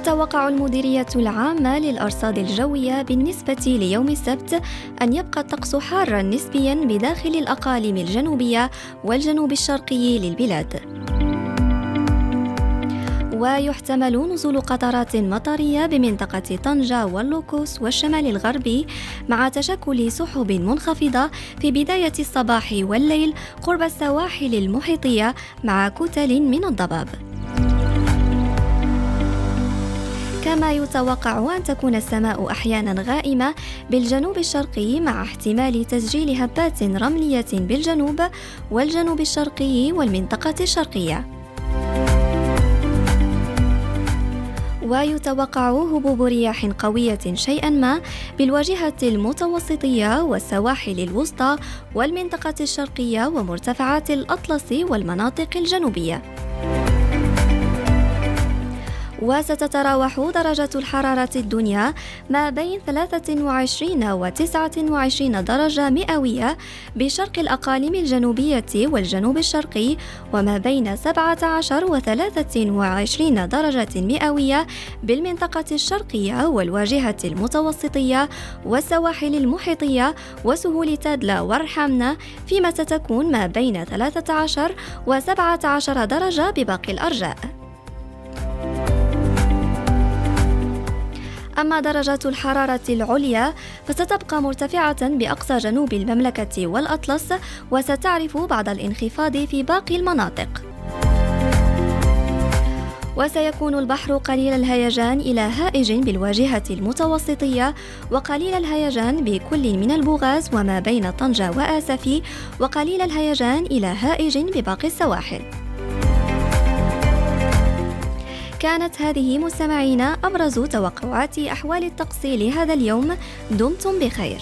تتوقع المديرية العامة للأرصاد الجوية بالنسبة ليوم السبت أن يبقى الطقس حارا نسبيا بداخل الأقاليم الجنوبية والجنوب الشرقي للبلاد، ويحتمل نزول قطرات مطرية بمنطقة طنجة واللوكوس والشمال الغربي، مع تشكل سحب منخفضة في بداية الصباح والليل قرب السواحل المحيطية مع كتل من الضباب. كما يتوقع أن تكون السماء أحيانا غائمة بالجنوب الشرقي، مع احتمال تسجيل هبات رملية بالجنوب والجنوب الشرقي والمنطقة الشرقية. ويتوقع هبوب رياح قوية شيئا ما بالواجهة المتوسطية والسواحل الوسطى والمنطقة الشرقية ومرتفعات الأطلس والمناطق الجنوبية. وستتراوح درجة الحرارة الدنيا ما بين 23 و 29 درجة مئوية بشرق الأقاليم الجنوبية والجنوب الشرقي، وما بين 17 و 23 درجة مئوية بالمنطقة الشرقية والواجهة المتوسطية والسواحل المحيطية وسهول تادلا والرحمنة، فيما ستكون ما بين 13 و 17 درجة بباقي الأرجاء. أما درجات الحرارة العليا فستبقى مرتفعة بأقصى جنوب المملكة والأطلس، وستعرف بعض الانخفاض في باقي المناطق. وسيكون البحر قليل الهيجان إلى هائج بالواجهة المتوسطية، وقليل الهيجان بكل من البوغاز وما بين طنجة وآسفي، وقليل الهيجان إلى هائج بباقي السواحل. كانت هذه مستمعينا أبرز توقعات أحوال الطقس لهذا اليوم. دمتم بخير.